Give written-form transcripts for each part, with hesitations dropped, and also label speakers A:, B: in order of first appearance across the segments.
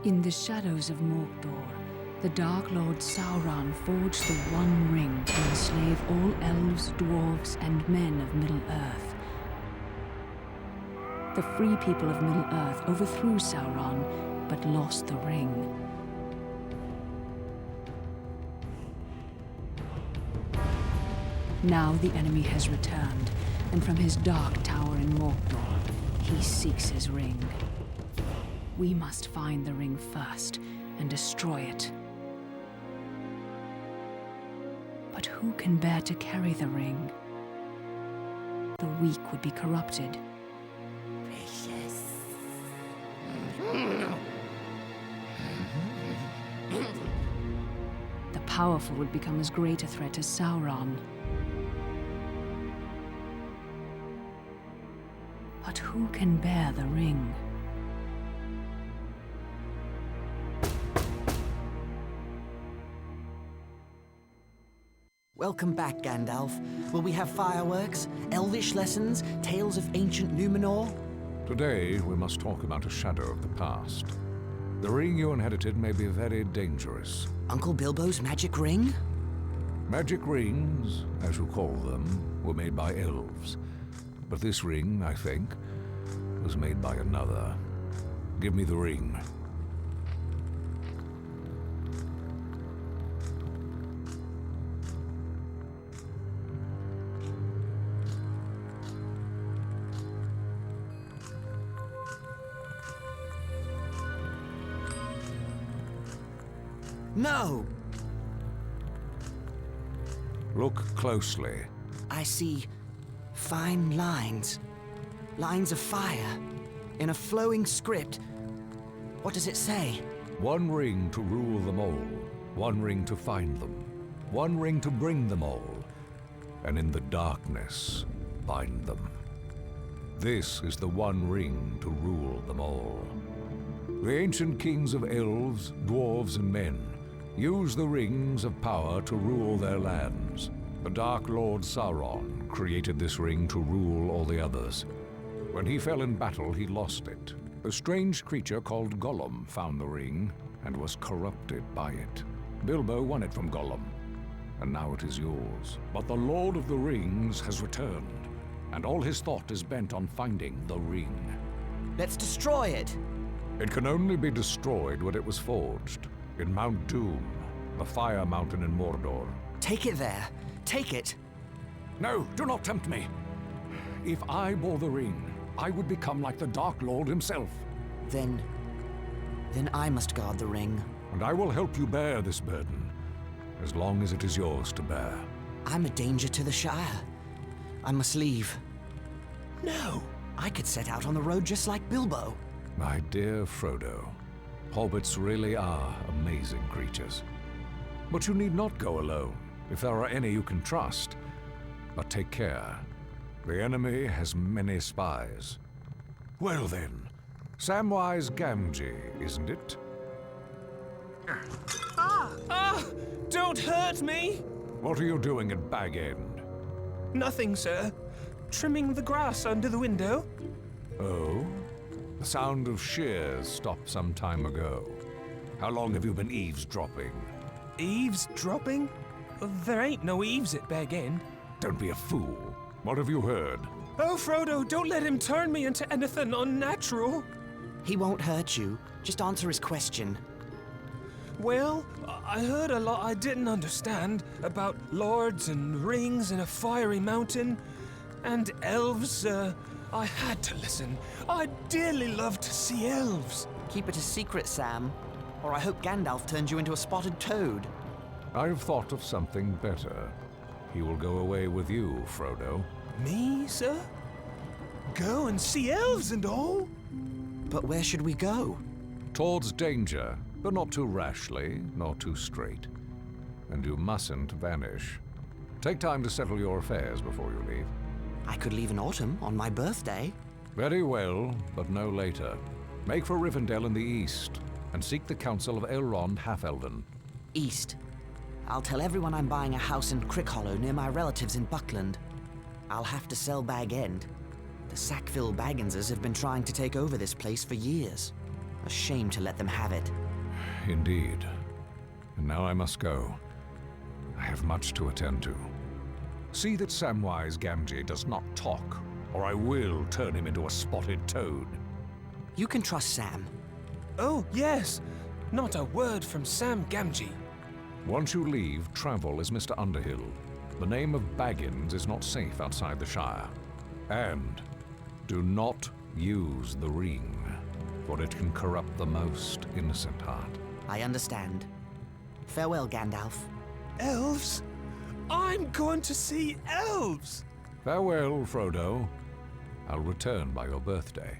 A: In the shadows of Mordor, the Dark Lord Sauron forged the One Ring to enslave all elves, dwarves, and men of Middle-earth. The free people of Middle-earth overthrew Sauron, but lost the ring. Now the enemy has returned, and from his dark tower in Mordor, he seeks his ring. We must find the ring first and destroy it. But who can bear to carry the ring? The weak would be corrupted.
B: Precious.
A: The powerful would become as great a threat as Sauron. But who can bear the ring?
C: Welcome back, Gandalf. Will we have fireworks, elvish lessons, tales of ancient Numenor?
D: Today, we must talk about a shadow of the past. The ring you inherited may be very dangerous.
C: Uncle Bilbo's magic ring?
D: Magic rings, as you call them, were made by elves. But this ring, I think, was made by another. Give me the ring.
C: No!
D: Look closely.
C: I see fine lines. Lines of fire. In a flowing script. What does it say?
D: One ring to rule them all. One ring to find them. One ring to bring them all. And in the darkness, bind them. This is the one ring to rule them all. The ancient kings of elves, dwarves, and men used the rings of power to rule their lands. The Dark Lord Sauron created this ring to rule all the others. When he fell in battle, he lost it. A strange creature called Gollum found the ring and was corrupted by it. Bilbo won it from Gollum, and now it is yours. But the Lord of the Rings has returned, and all his thought is bent on finding the ring.
C: Let's destroy it!
D: It can only be destroyed when it was forged, in Mount Doom, the Fire Mountain in Mordor.
C: Take it there. Take it.
D: No, do not tempt me. If I bore the ring, I would become like the Dark Lord himself.
C: Then I must guard the ring.
D: And I will help you bear this burden, as long as it is yours to bear.
C: I'm a danger to the Shire. I must leave.
B: No.
C: I could set out on the road just like Bilbo.
D: My dear Frodo, hobbits really are amazing creatures. But you need not go alone, if there are any you can trust. But take care. The enemy has many spies. Well then, Samwise Gamgee, isn't it?
B: Don't hurt me!
D: What are you doing at Bag End?
B: Nothing, sir. Trimming the grass under the window.
D: Oh? The sound of shears stopped some time ago. How long have you been eavesdropping?
B: Eavesdropping? There ain't no eaves at Bag End.
D: Don't be a fool. What have you heard?
B: Oh, Frodo, don't let him turn me into anything unnatural.
C: He won't hurt you. Just answer his question.
B: Well, I heard a lot I didn't understand about lords and rings in a fiery mountain. And elves, I had to listen. I'd dearly love to see elves.
C: Keep it a secret, Sam. Or I hope Gandalf turns you into a spotted toad.
D: I've thought of something better. He will go away with you, Frodo.
B: Me, sir? Go and see elves and all?
C: But where should we go?
D: Towards danger, but not too rashly, nor too straight. And you mustn't vanish. Take time to settle your affairs before you leave.
C: I could leave in autumn, on my birthday.
D: Very well, but no later. Make for Rivendell in the east, and seek the counsel of Elrond Half-Elven.
C: East. I'll tell everyone I'm buying a house in Crickhollow near my relatives in Buckland. I'll have to sell Bag End. The Sackville Bagginses have been trying to take over this place for years. A shame to let them have it.
D: Indeed. And now I must go. I have much to attend to. See that Samwise Gamgee does not talk, or I will turn him into a spotted toad.
C: You can trust Sam.
B: Oh, yes. Not a word from Sam Gamgee.
D: Once you leave, travel as Mr. Underhill. The name of Baggins is not safe outside the Shire. And do not use the ring, for it can corrupt the most innocent heart.
C: I understand. Farewell, Gandalf.
B: Elves? I'm going to see elves!
D: Farewell, Frodo. I'll return by your birthday.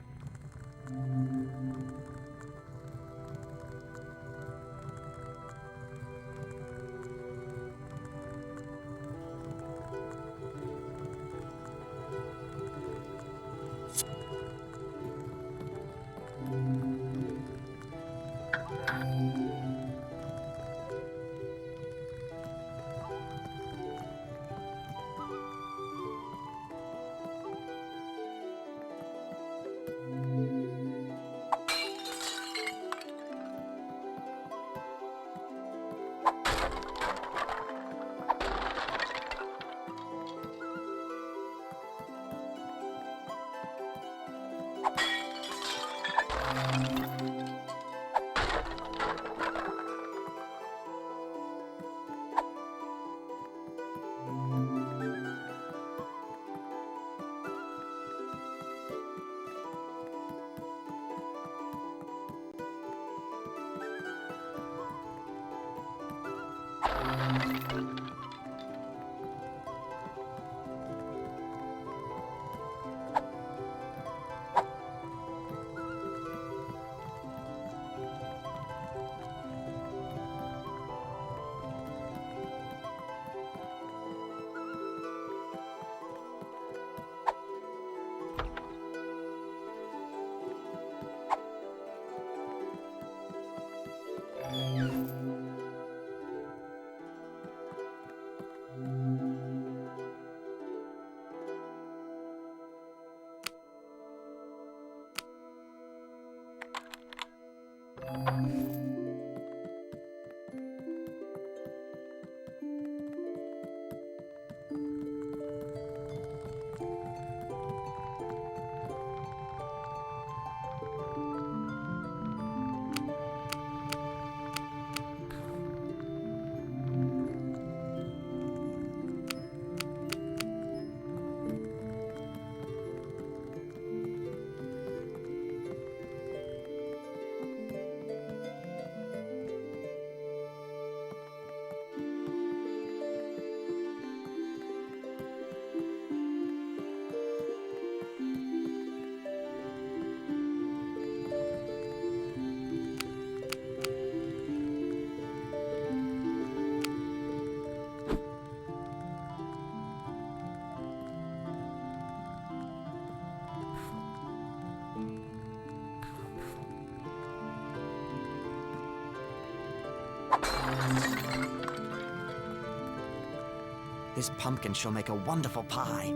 C: This pumpkin shall make a wonderful pie.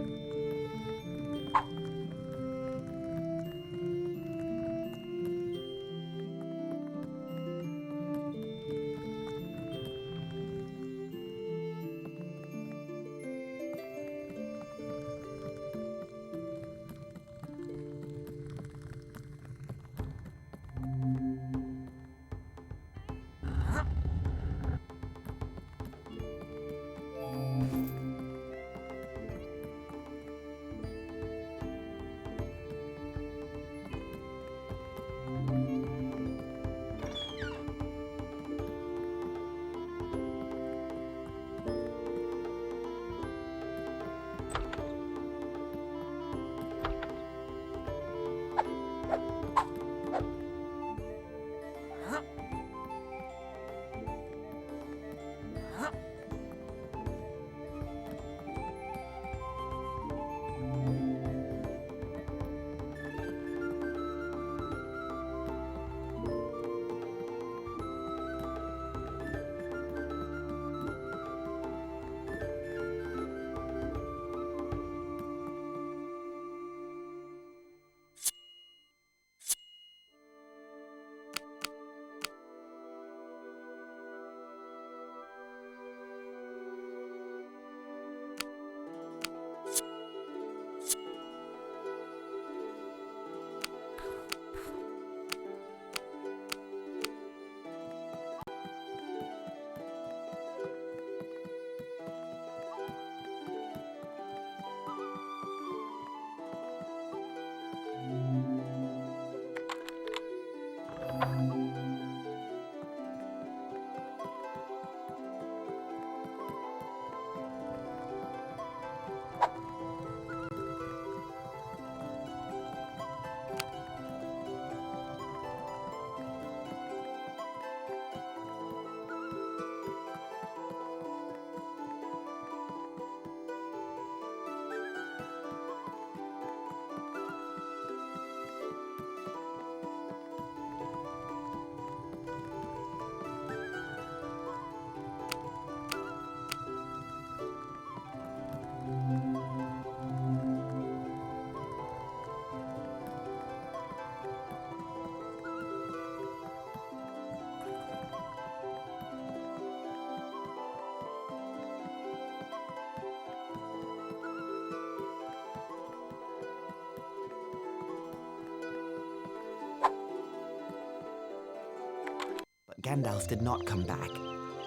C: But Gandalf did not come back,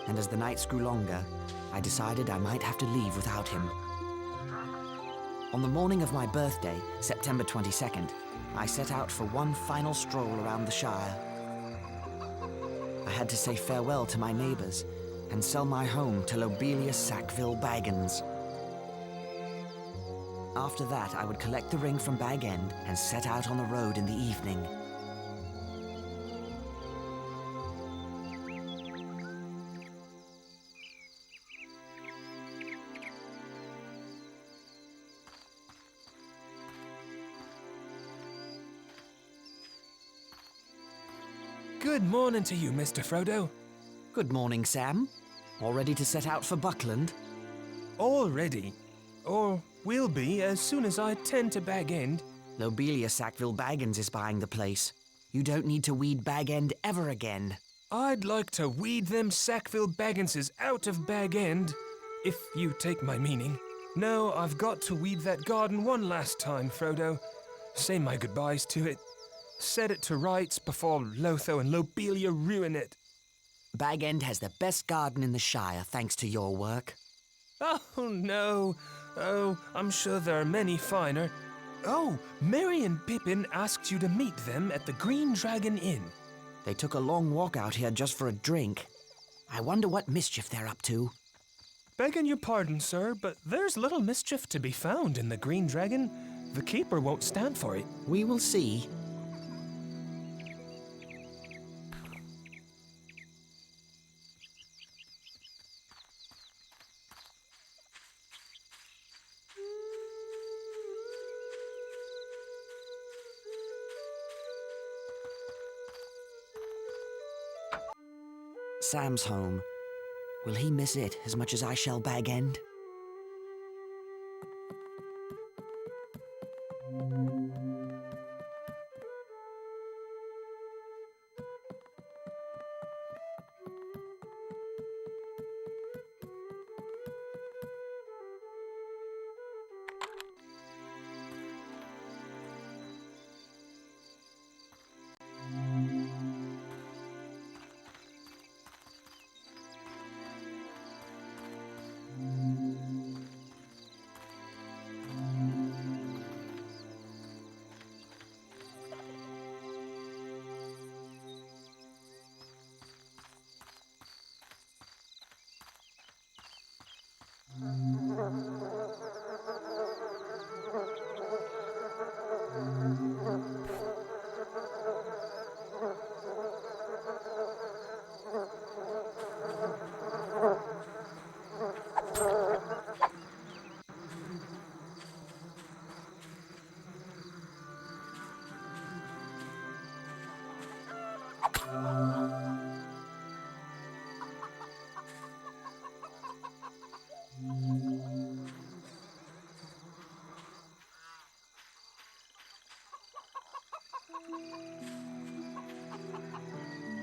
C: and as the nights grew longer, I decided I might have to leave without him. On the morning of my birthday, September 22nd, I set out for one final stroll around the Shire. I had to say farewell to my neighbors and sell my home to Lobelia Sackville Baggins. After that, I would collect the ring from Bag End and set out on the road in the evening.
B: Good morning to you, Mr. Frodo.
C: Good morning, Sam. All ready to set out for Buckland?
B: All ready. Or will be as soon as I tend to Bag End.
C: Lobelia Sackville Baggins is buying the place. You don't need to weed Bag End ever again.
B: I'd like to weed them Sackville Bagginses out of Bag End, if you take my meaning. No, I've got to weed that garden one last time, Frodo. Say my goodbyes to it. Set it to rights before Lotho and Lobelia ruin it.
C: Bag End has the best garden in the Shire, thanks to your work.
B: Oh, no. Oh, I'm sure there are many finer. Oh, Merry and Pippin asked you to meet them at the Green Dragon Inn.
C: They took a long walk out here just for a drink. I wonder what mischief they're up to.
B: Begging your pardon, sir, but there's little mischief to be found in the Green Dragon. The keeper won't stand for it.
C: We will see. Sam's home. Will he miss it as much as I shall Bag End?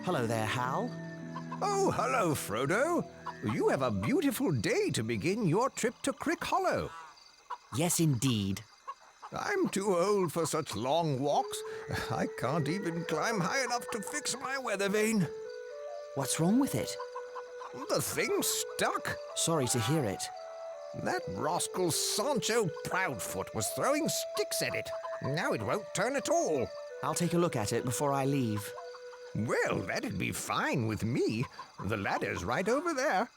C: Hello there, Hal.
E: Oh, hello, Frodo. You have a beautiful day to begin your trip to Crick Hollow.
C: Yes, indeed.
E: I'm too old for such long walks. I can't even climb high enough to fix my weather vane.
C: What's wrong with it?
E: The thing's stuck.
C: Sorry to hear it.
E: That rascal Sancho Proudfoot was throwing sticks at it. Now it won't turn at all.
C: I'll take a look at it before I leave.
E: Well, that'd be fine with me. The ladder's right over there.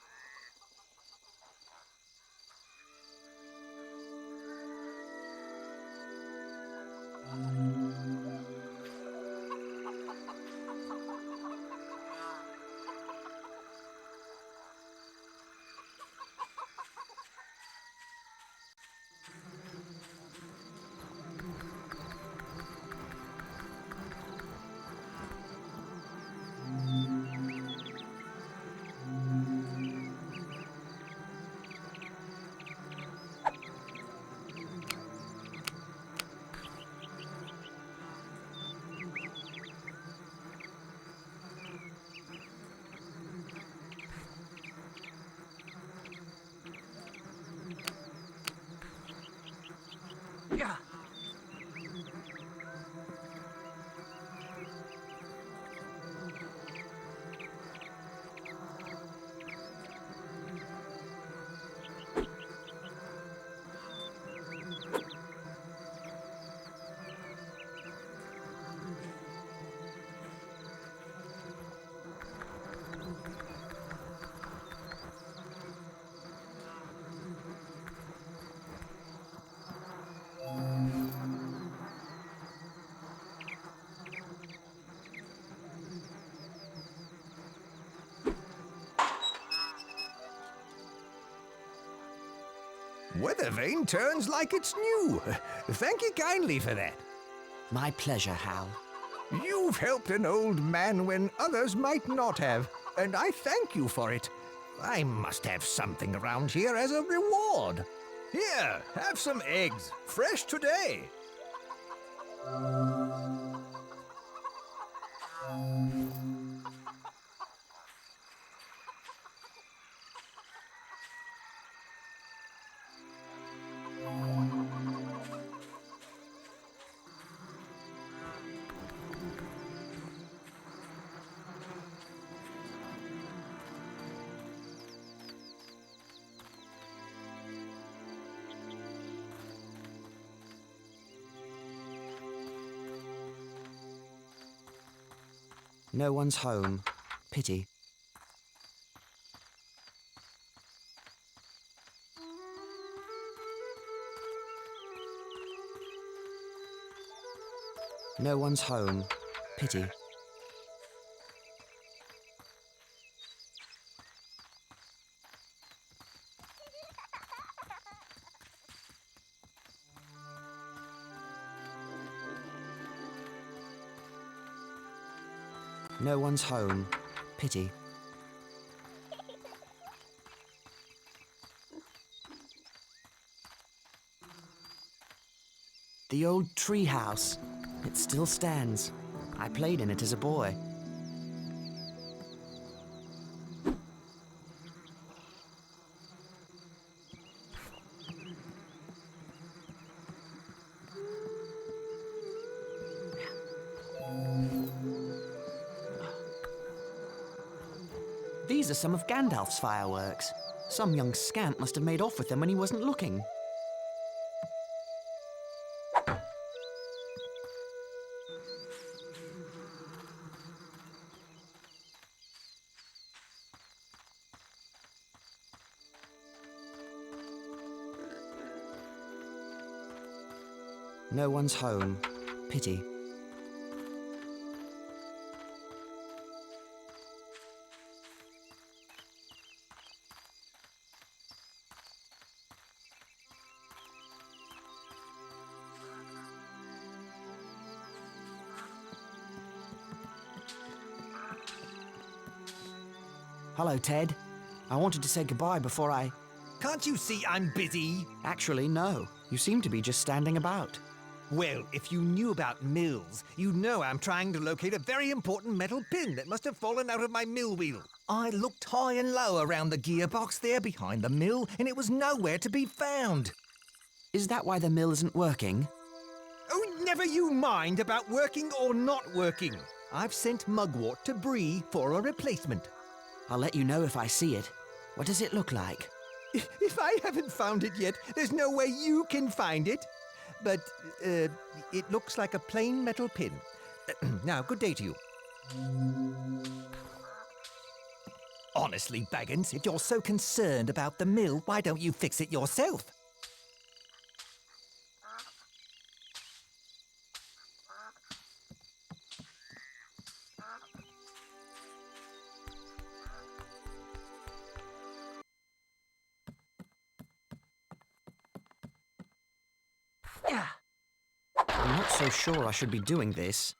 E: Weather vane turns like it's new. Thank you kindly for that.
C: My pleasure, Hal.
E: You've helped an old man when others might not have, and I thank you for it. I must have something around here as a reward. Here, have some eggs, fresh today.
C: No one's home. Pity. No one's home. Pity. No one's home. Pity. The old tree house. It still stands. I played in it as a boy. These are some of Gandalf's fireworks. Some young scamp must have made off with them when he wasn't looking. No one's home. Pity. Hello, Ted. I wanted to say goodbye before I...
F: Can't you see I'm busy?
C: Actually, no. You seem to be just standing about.
F: Well, if you knew about mills, you'd know I'm trying to locate a very important metal pin that must have fallen out of my mill wheel. I looked high and low around the gearbox there behind the mill, and it was nowhere to be found.
C: Is that why the mill isn't working?
F: Oh, never you mind about working or not working. I've sent Mugwort to Bree for a replacement.
C: I'll let you know if I see it. What does it look like?
F: If I haven't found it yet, there's no way you can find it. But, it looks like a plain metal pin. Now, good day to you. Honestly, Baggins, if you're so concerned about the mill, why don't you fix it yourself?
C: I'm not so sure I should be doing this.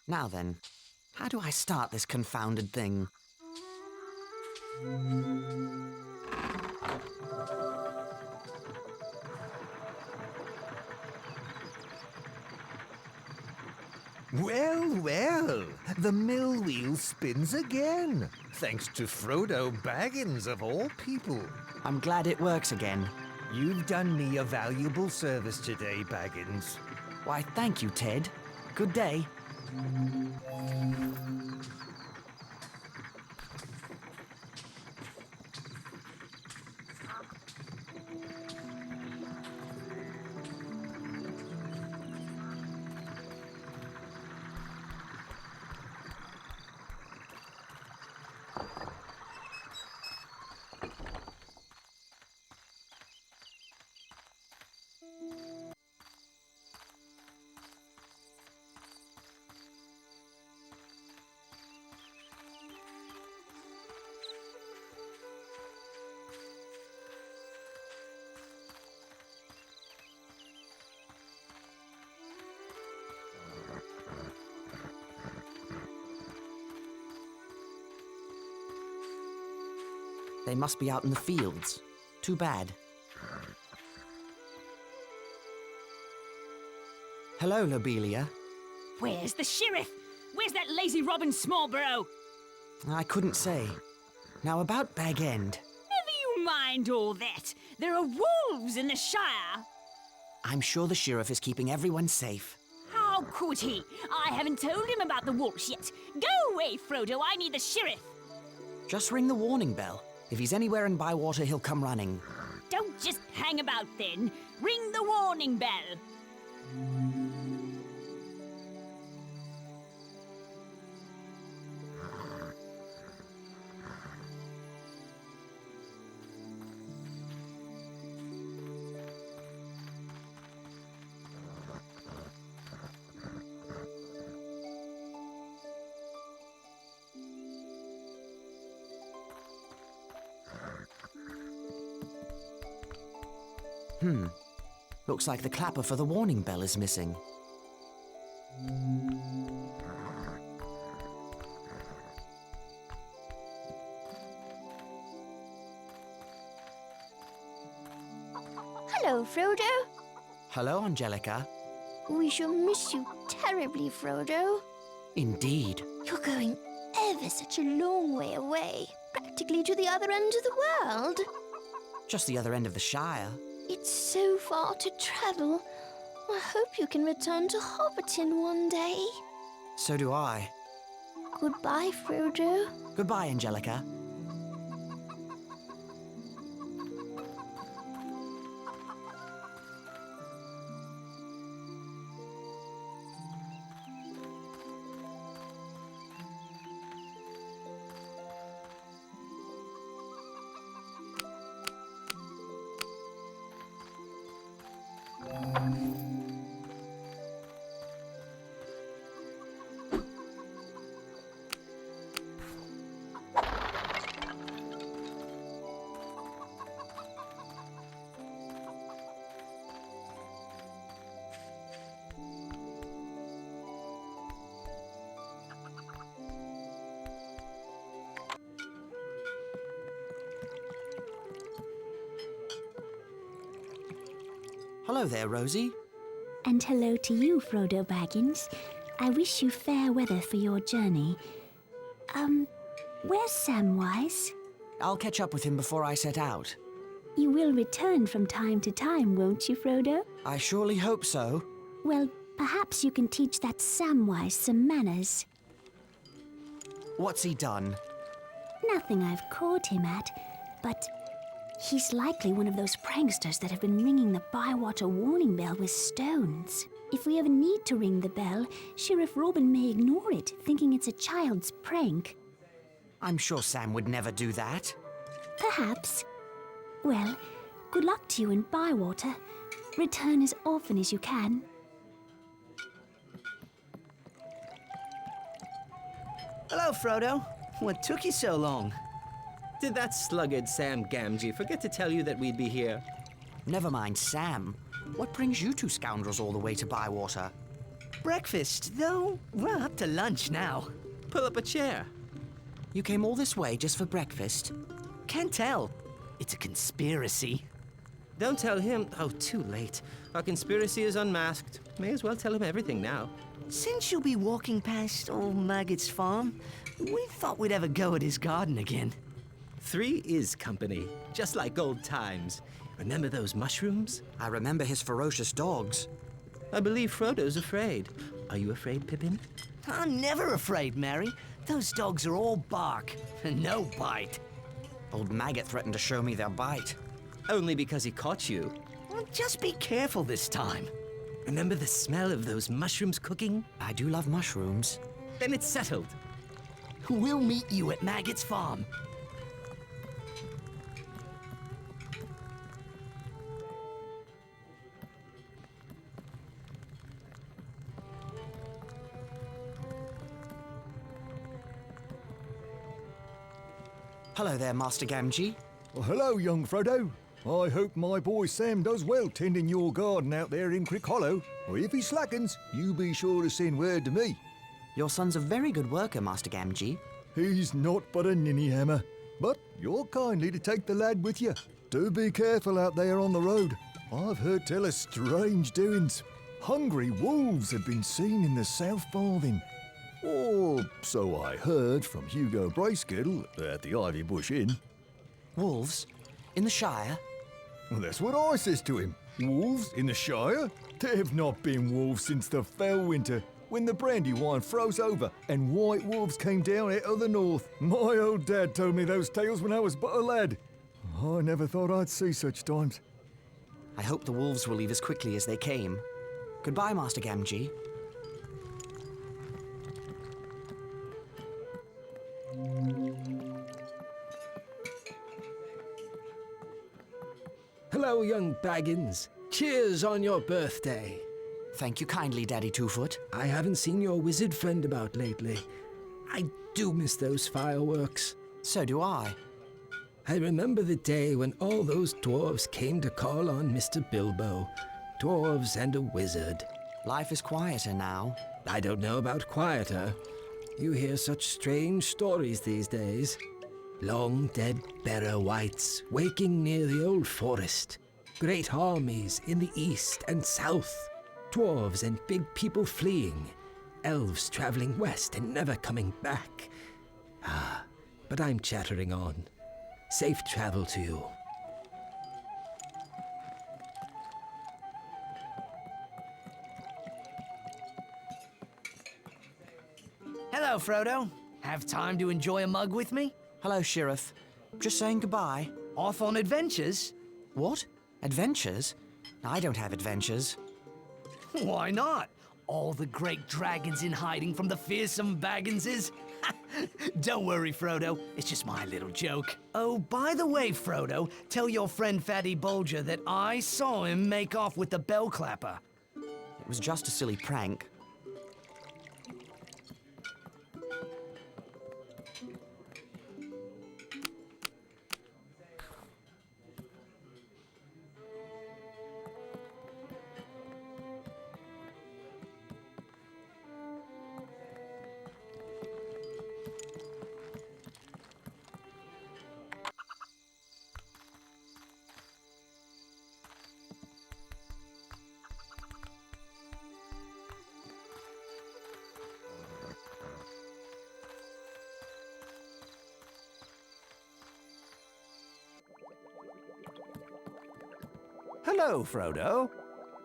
C: Now then, how do I start this confounded thing?
E: Well, well, the mill wheel spins again, thanks to Frodo Baggins of all people.
C: I'm glad it works again.
E: You've done me a valuable service today, Baggins.
C: Why, thank you, Ted. Good day. They must be out in the fields. Too bad. Hello, Lobelia.
A: Where's the sheriff? Where's that lazy Robin Smallborough?
C: I couldn't say. Now about Bag End.
A: Never you mind all that. There are wolves in the Shire.
C: I'm sure the sheriff is keeping everyone safe.
A: How could he? I haven't told him about the wolves yet. Go away, Frodo. I need the sheriff.
C: Just ring the warning bell. If he's anywhere in Bywater, he'll come running.
A: Don't just hang about then. Ring the warning bell.
C: Looks like the clapper for the warning bell is missing.
G: Hello, Frodo.
C: Hello, Angelica.
G: We shall miss you terribly, Frodo.
C: Indeed.
G: You're going ever such a long way away, practically to the other end of the world.
C: Just the other end of the Shire.
G: It's so far to travel. I hope you can return to Hobbiton one day.
C: So do I.
G: Goodbye, Frodo.
C: Goodbye, Angelica. Hello there, Rosie.
H: And hello to you, Frodo Baggins. I wish you fair weather for your journey. Where's Samwise?
C: I'll catch up with him before I set out.
H: You will return from time to time, won't you, Frodo?
C: I surely hope so.
H: Well, perhaps you can teach that Samwise some manners.
C: What's he done?
H: Nothing I've caught him at, but he's likely one of those pranksters that have been ringing the Bywater warning bell with stones. If we ever need to ring the bell, Sheriff Robin may ignore it, thinking it's a child's prank.
C: I'm sure Sam would never do that.
H: Perhaps. Well, good luck to you in Bywater. Return as often as you can.
I: Hello, Frodo. What took you so long? Did that sluggard Sam Gamgee forget to tell you that we'd be here?
C: Never mind Sam. What brings you two scoundrels all the way to Bywater?
I: Breakfast, though we're up to lunch now. Pull up a chair.
C: You came all this way just for breakfast?
I: Can't tell. It's a conspiracy. Don't tell him. Oh, too late. Our conspiracy is unmasked. May as well tell him everything now. Since you'll be walking past old Maggot's farm, we thought we'd have a go at his garden again. 3 is company, just like old times. Remember those mushrooms?
C: I remember his ferocious dogs.
I: I believe Frodo's afraid. Are you afraid, Pippin? I'm never afraid, Mary. Those dogs are all bark and no bite.
C: Old Maggot threatened to show me their bite.
I: Only because he caught you. Well, just be careful this time. Remember the smell of those mushrooms cooking?
C: I do love mushrooms.
I: Then it's settled. We'll meet you at Maggot's farm.
C: Hello there, Master Gamgee.
E: Well, hello, young Frodo. I hope my boy Sam does well tending your garden out there in Crick Hollow. Or if he slackens, you be sure to send word to me.
C: Your son's a very good worker, Master Gamgee.
E: He's not but a ninny hammer, but you're kindly to take the lad with you. Do be careful out there on the road. I've heard tell of strange doings. Hungry wolves have been seen in the South Farthing. Or so I heard from Hugo Bracegirdle at the Ivy Bush Inn.
C: Wolves? In the Shire?
E: Well, that's what I says to him. Wolves in the Shire? There've not been wolves since the fell winter, when the Brandywine froze over and white wolves came down out of the north. My old dad told me those tales when I was but a lad. I never thought I'd see such times.
C: I hope the wolves will leave as quickly as they came. Goodbye, Master Gamgee.
J: Hello, young Baggins. Cheers on your birthday.
C: Thank you kindly, Daddy Twofoot.
J: I haven't seen your wizard friend about lately. I do miss those fireworks.
C: So do I.
J: I remember the day when all those dwarves came to call on Mr. Bilbo. Dwarves and a wizard.
C: Life is quieter now.
J: I don't know about quieter. You hear such strange stories these days. Long dead Barrow Wights waking near the old forest. Great armies in the east and south. Dwarves and big people fleeing. Elves traveling west and never coming back. But I'm chattering on. Safe travel to you.
I: Hello, Frodo. Have time to enjoy a mug with me?
C: Hello, Sheriff. Just saying goodbye.
I: Off on adventures?
C: What? Adventures? I don't have adventures.
I: Why not? All the great dragons in hiding from the fearsome Bagginses? Don't worry, Frodo. It's just my little joke. Oh, by the way, Frodo, tell your friend Fatty Bulger that I saw him make off with the bell clapper.
C: It was just a silly prank.
E: Hello, Frodo.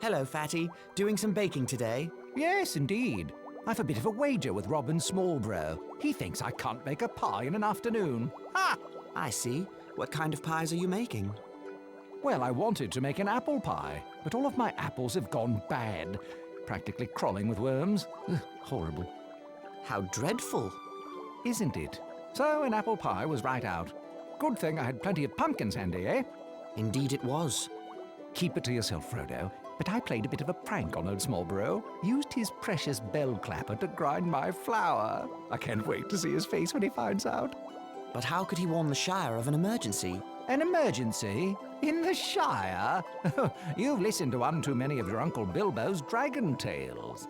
C: Hello, Fatty. Doing some baking today?
E: Yes, indeed. I've a bit of a wager with Robin Smallbro. He thinks I can't make a pie in an afternoon. Ha!
C: I see. What kind of pies are you making?
E: Well, I wanted to make an apple pie, but all of my apples have gone bad. Practically crawling with worms. Ugh, horrible.
C: How dreadful.
E: Isn't it? So an apple pie was right out. Good thing I had plenty of pumpkins handy, eh?
C: Indeed it was.
E: Keep it to yourself, Frodo. But I played a bit of a prank on old Smallbro. Used his precious bell clapper to grind my flour. I can't wait to see his face when he finds out.
C: But how could he warn the Shire of an emergency?
E: An emergency? In the Shire? You've listened to one too many of your Uncle Bilbo's dragon tales.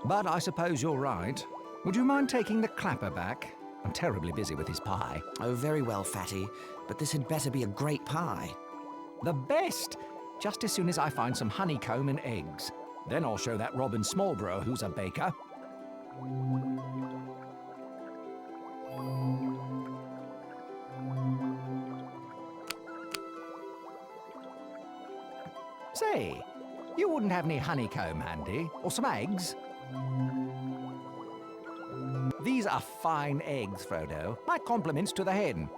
E: But I suppose you're right. Would you mind taking the clapper back? I'm terribly busy with his pie.
C: Oh, very well, Fatty. But this had better be a great pie.
E: The best! Just as soon as I find some honeycomb and eggs. Then I'll show that Robin Smallbro who's a baker. Say, you wouldn't have any honeycomb handy? Or some eggs? These are fine eggs, Frodo. My compliments to the hen.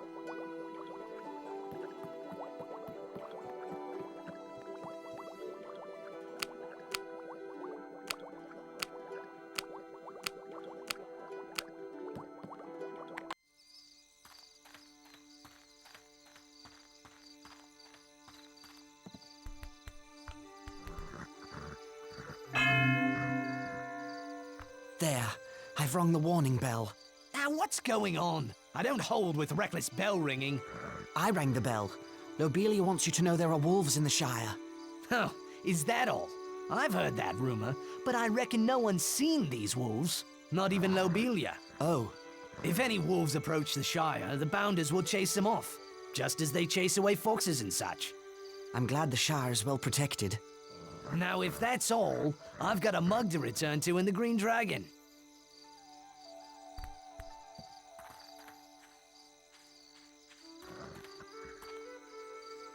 C: There. I've rung the warning bell.
F: Now, what's going on? I don't hold with reckless bell ringing.
C: I rang the bell. Lobelia wants you to know there are wolves in the Shire.
F: Oh, is that all? I've heard that rumor, but I reckon no one's seen these wolves. Not even Lobelia.
C: Oh.
F: If any wolves approach the Shire, the Bounders will chase them off, just as they chase away foxes and such.
C: I'm glad the Shire is well protected.
F: Now, if that's all, I've got a mug to return to in the Green Dragon.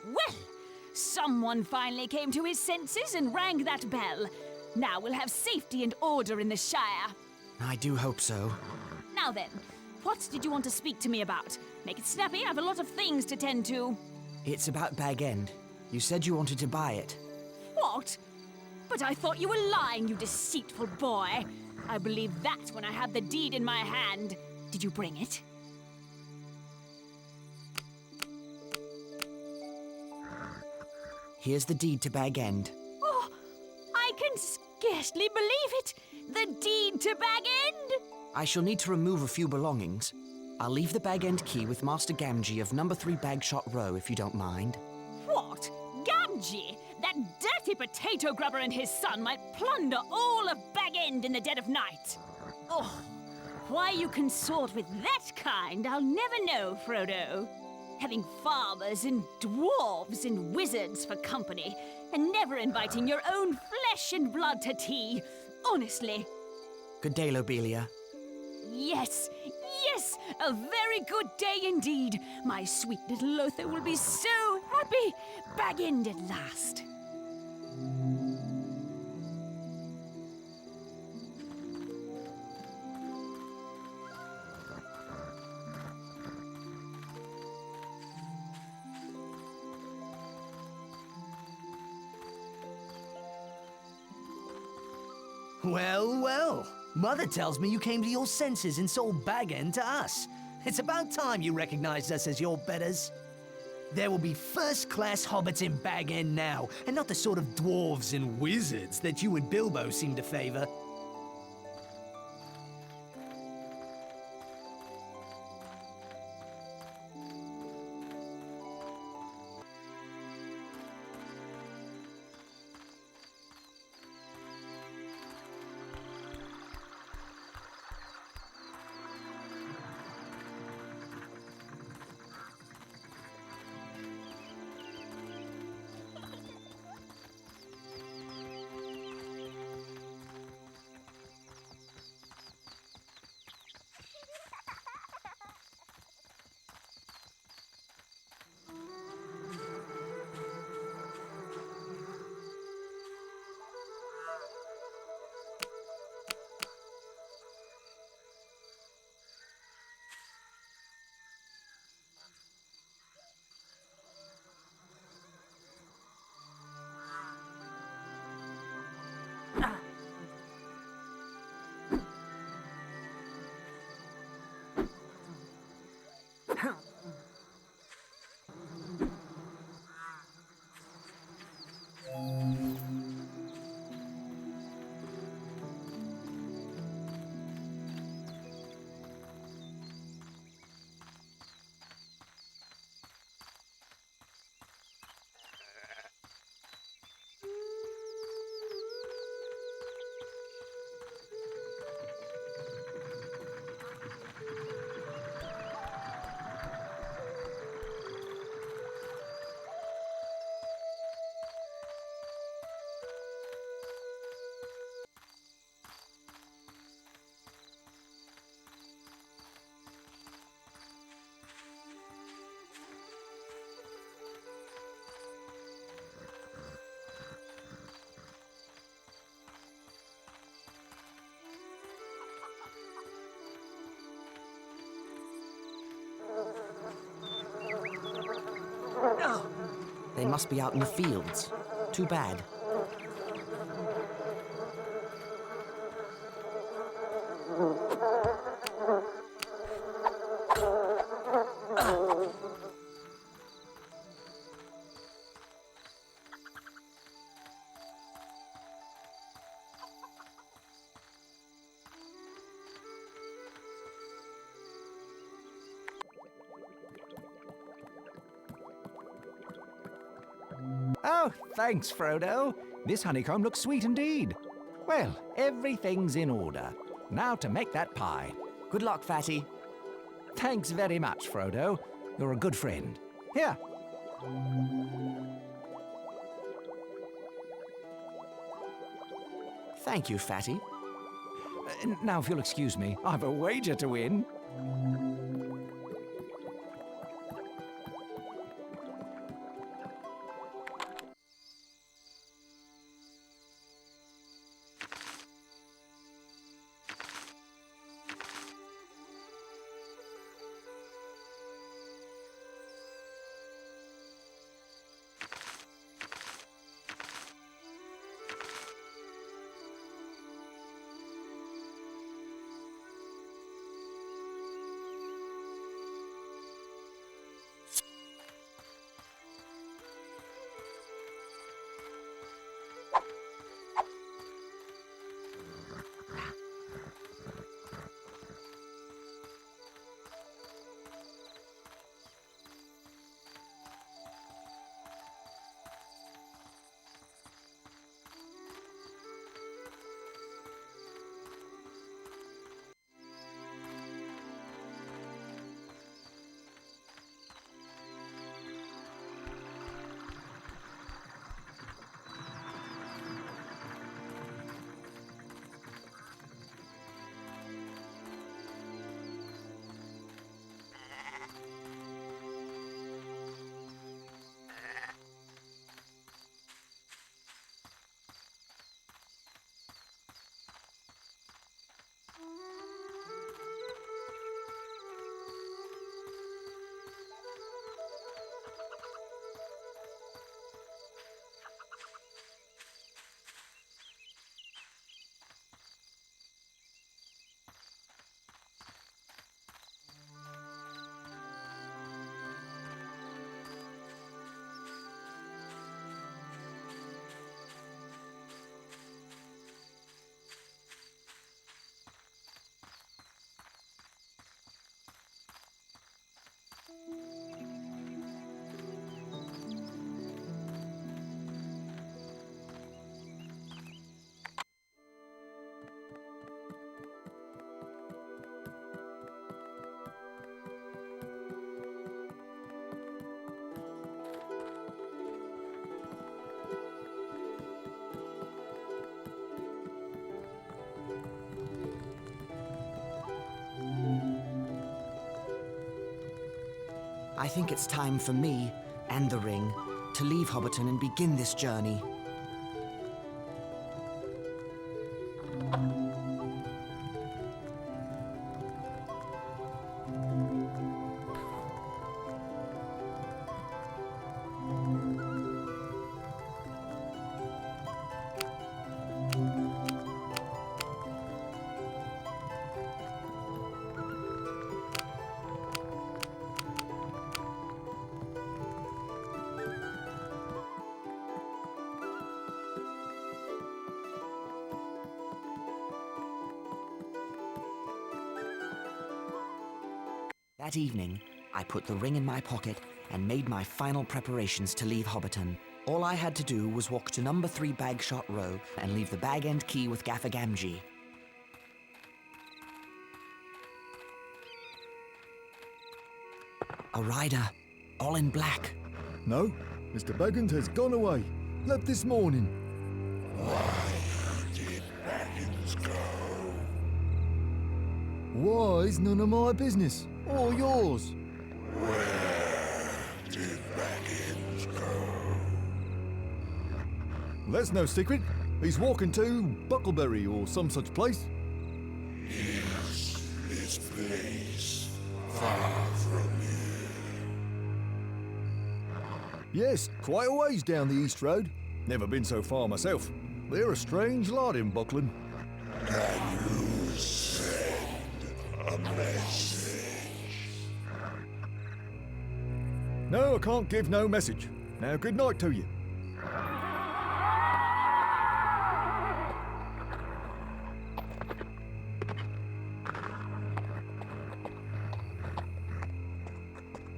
A: Well, someone finally came to his senses and rang that bell. Now we'll have safety and order in the Shire.
C: I do hope so.
A: Now then, what did you want to speak to me about? Make it snappy, I have a lot of things to tend to.
C: It's about Bag End. You said you wanted to buy it.
A: What? But I thought you were lying, you deceitful boy. I believed that when I had the deed in my hand. Did you bring it?
C: Here's the deed to Bag End.
A: Oh, I can scarcely believe it! The deed to Bag End!
C: I shall need to remove a few belongings. I'll leave the Bag End key with Master Gamgee of number 3 Bagshot Row, if you don't mind.
A: What? Gamgee? That dirty potato grubber and his son might plunder all of Bag End in the dead of night. Oh, why you consort with that kind, I'll never know, Frodo. Having farmers and dwarves and wizards for company, and never inviting your own flesh and blood to tea. Honestly.
C: Good day, Lobelia.
A: Yes, yes, a very good day indeed. My sweet little Lothar will be so happy. Bag End at last.
F: Well, well. Mother tells me you came to your senses and sold Bag End to us. It's about time you recognized us as your betters. There will be first-class hobbits in Bag End now, and not the sort of dwarves and wizards that you and Bilbo seem to favor.
C: must be out in the fields. Too bad.
E: Oh, thanks, Frodo. This honeycomb looks sweet indeed. Well, everything's in order. Now to make that pie.
C: Good luck, Fatty.
E: Thanks very much, Frodo. You're a good friend. Here.
C: Thank you, Fatty.
E: Now, if you'll excuse me, I've a wager to win.
C: I think it's time for me, and the ring, to leave Hobbiton and begin this journey. That evening, I put the ring in my pocket and made my final preparations to leave Hobbiton. All I had to do was walk to number 3 Bagshot Row and leave the bag end key with Gaffer Gamgee. A rider, all in black.
K: No, Mr. Baggins has gone away. Left this morning.
L: Why did Baggins go?
K: Why's none of my business, or yours?
L: Where did Baggins go?
K: That's no secret. He's walking to Buckleberry or some such place.
L: Is this place far from here?
K: Yes, quite a ways down the East Road. Never been so far myself. They're a strange lot in Buckland.
L: Can you send a message?
K: No, I can't give no message. Now, good night to you.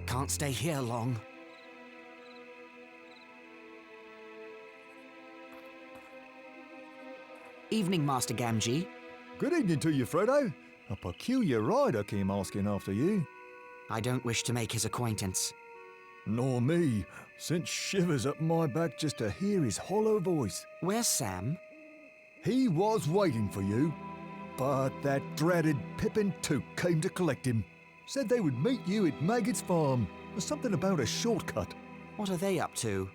C: Can't stay here long. Evening, Master Gamgee.
K: Good evening to you, Frodo. A peculiar rider came asking after you.
C: I don't wish to make his acquaintance.
K: Nor me. Sent shivers up my back just to hear his hollow voice.
C: Where's Sam?
K: He was waiting for you. But that dreaded Pippin Took came to collect him. Said they would meet you at Maggot's farm. There's something about a shortcut.
C: What are they up to?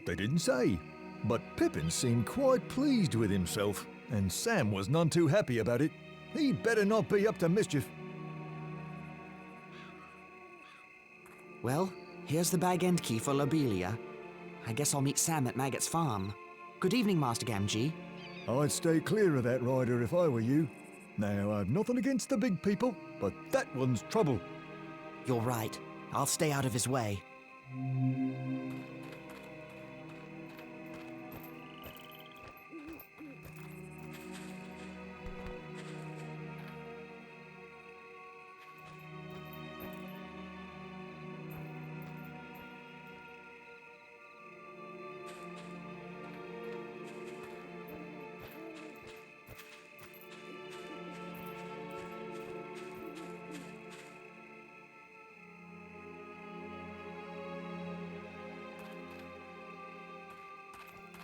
K: They didn't say. But Pippin seemed quite pleased with himself, and Sam was none too happy about it. He'd better not be up to mischief.
C: Well, here's the bag end key for Lobelia. I guess I'll meet Sam at Maggot's farm. Good evening, Master Gamgee.
K: I'd stay clear of that rider if I were you. Now, I've nothing against the big people, but that one's trouble.
C: You're right. I'll stay out of his way.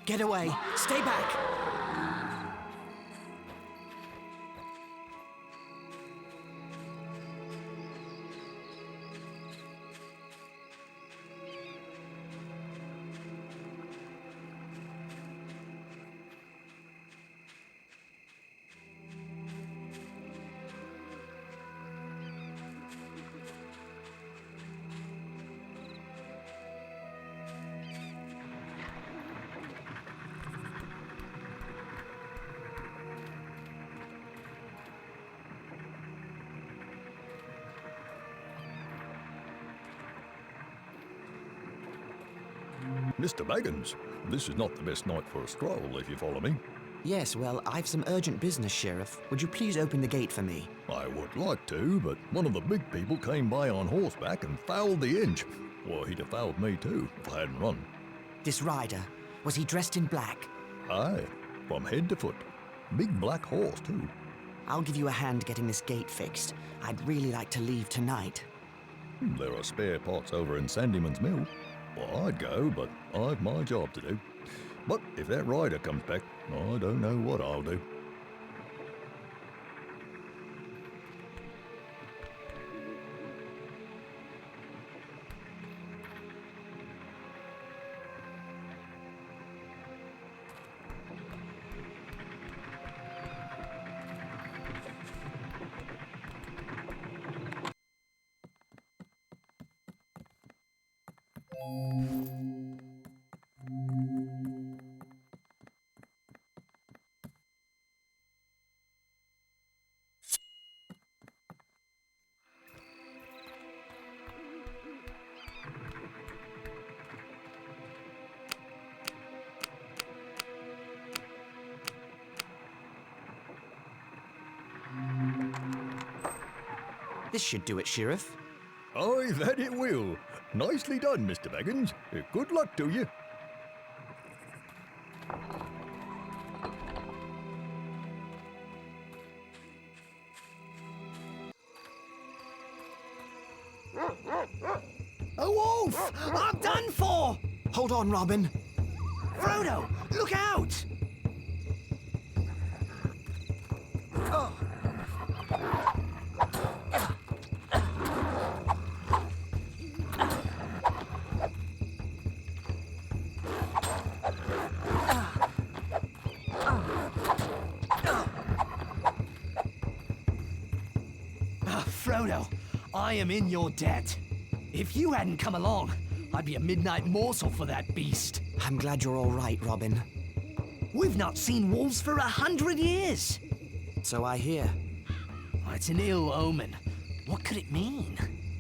C: Get away! Stay back!
K: Mr. Baggins, this is not the best night for a stroll, if you follow me.
C: Yes, well, I've some urgent business, Sheriff. Would you please open the gate for me?
K: I would like to, but one of the big people came by on horseback and fouled the inch. Well, he'd have fouled me too, if I hadn't run.
C: This rider, was he dressed in black?
K: Aye, from head to foot. Big black horse, too.
C: I'll give you a hand getting this gate fixed. I'd really like to leave tonight.
K: There are spare parts over in Sandyman's mill. Well, I'd go, but I've my job to do. But if that rider comes back, I don't know what I'll do.
C: This should do it, Sheriff.
K: Aye, that it will. Nicely done, Mr. Baggins. Good luck to you.
F: A wolf! I'm done for!
C: Hold on, Robin.
F: Frodo, look out! Frodo, I am in your debt. If you hadn't come along, I'd be a midnight morsel for that beast.
C: I'm glad you're all right, Robin.
F: We've not seen wolves for 100 years.
C: So I hear.
F: Well, it's an ill omen. What could it mean?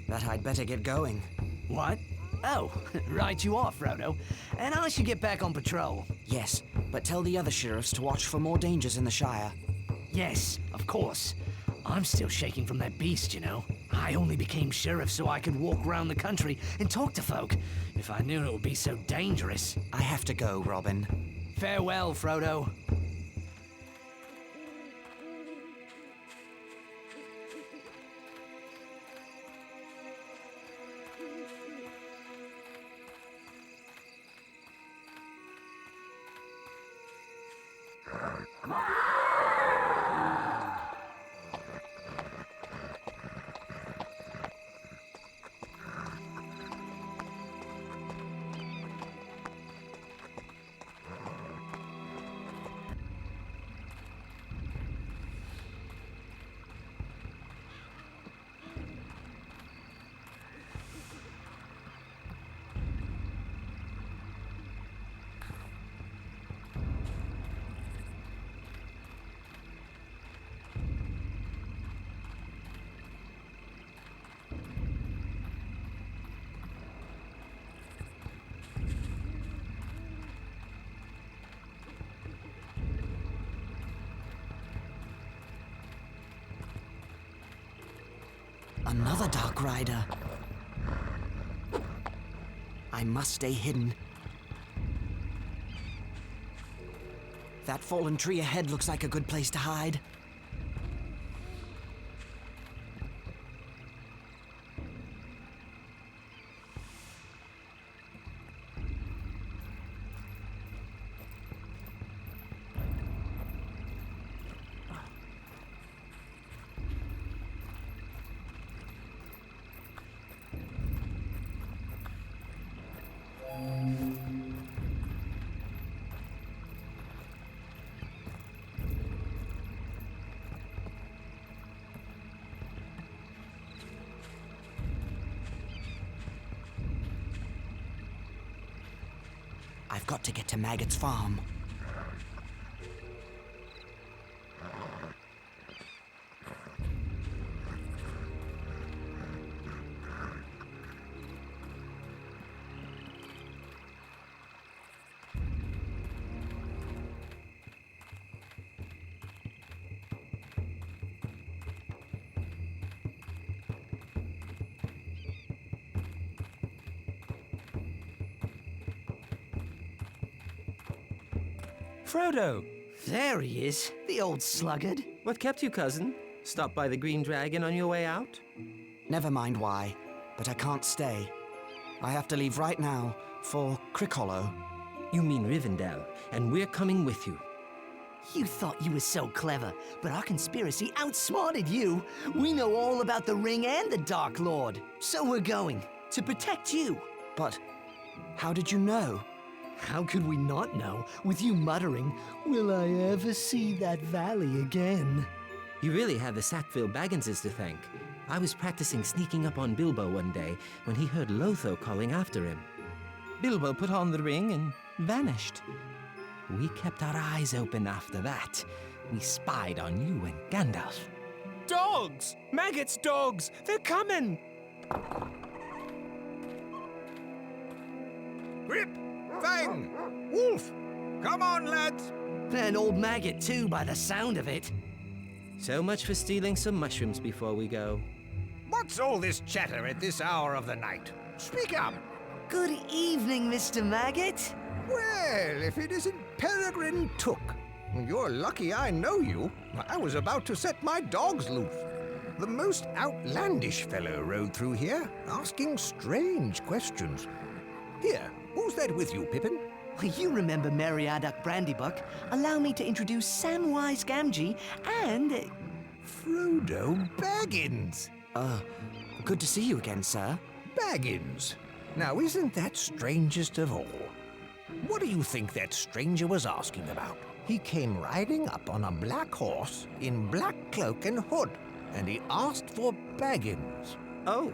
C: That I'd better get going.
F: What? Oh, right you are, Frodo. And I should get back on patrol.
C: Yes, but tell the other sheriffs to watch for more dangers in the Shire.
F: Yes, of course. I'm still shaking from that beast, you know. I only became sheriff so I could walk around the country and talk to folk. If I knew it would be so dangerous.
C: I have to go, Robin.
F: Farewell, Frodo.
C: Another Dark Rider. I must stay hidden. That fallen tree ahead looks like a good place to hide. I've got to get to Maggot's farm.
B: Frodo!
F: There he is, the old sluggard.
I: What kept you, cousin? Stop by the Green Dragon on your way out?
C: Never mind why, but I can't stay. I have to leave right now for Crickhollow.
I: You mean Rivendell, and we're coming with you.
F: You thought you were so clever, but our conspiracy outsmarted you. We know all about the Ring and the Dark Lord, so we're going to protect you.
C: But how did you know?
F: How could we not know, with you muttering, "Will I ever see that valley again?"
I: You really have the Sackville Bagginses to thank. I was practicing sneaking up on Bilbo one day when he heard Lotho calling after him. Bilbo put on the ring and vanished. We kept our eyes open after that. We spied on you and Gandalf.
B: Dogs! Maggot's dogs! They're coming!
E: Grip! Fang! Wolf! Come on, lads!
F: And old Maggot, too, by the sound of it.
I: So much for stealing some mushrooms before we go.
E: What's all this chatter at this hour of the night? Speak up!
F: Good evening, Mr. Maggot.
E: Well, if it isn't Peregrine Took. You're lucky I know you. I was about to set my dogs loose. The most outlandish fellow rode through here, asking strange questions. Here, who's that with you, Pippin?
F: You remember Meriadoc Brandybuck. Allow me to introduce Samwise Gamgee and...
E: Frodo Baggins.
C: Good to see you again, sir.
E: Baggins. Now, isn't that strangest of all? What do you think that stranger was asking about? He came riding up on a black horse in black cloak and hood, and he asked for Baggins.
I: Oh,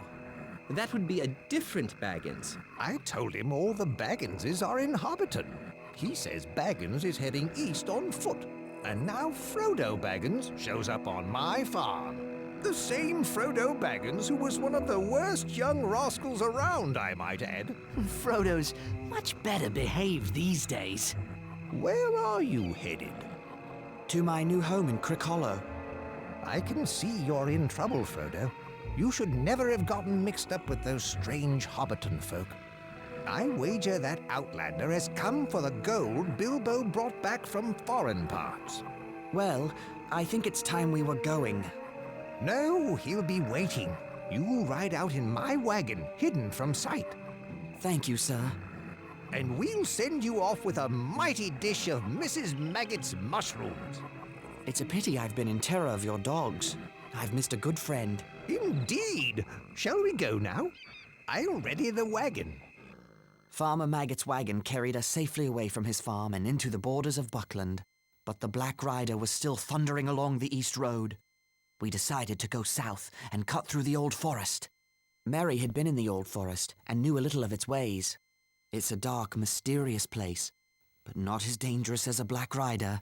I: That would be a different Baggins.
E: I told him all the Bagginses are in Hobbiton. He says Baggins is heading east on foot. And now Frodo Baggins shows up on my farm. The same Frodo Baggins who was one of the worst young rascals around, I might add.
C: Frodo's much better behaved these days.
E: Where are you headed?
C: To my new home in Crick Hollow.
E: I can see you're in trouble, Frodo. You should never have gotten mixed up with those strange Hobbiton folk. I wager that Outlander has come for the gold Bilbo brought back from foreign parts.
C: Well, I think it's time we were going.
E: No, he'll be waiting. You will ride out in my wagon, hidden from sight.
C: Thank you, sir.
E: And we'll send you off with a mighty dish of Mrs. Maggot's mushrooms.
C: It's a pity I've been in terror of your dogs. I've missed a good friend.
E: Indeed. Shall we go now? I'll ready the wagon.
C: Farmer Maggot's wagon carried us safely away from his farm and into the borders of Buckland. But the Black Rider was still thundering along the East Road. We decided to go south and cut through the Old Forest. Mary had been in the Old Forest and knew a little of its ways. It's a dark, mysterious place, but not as dangerous as a Black Rider.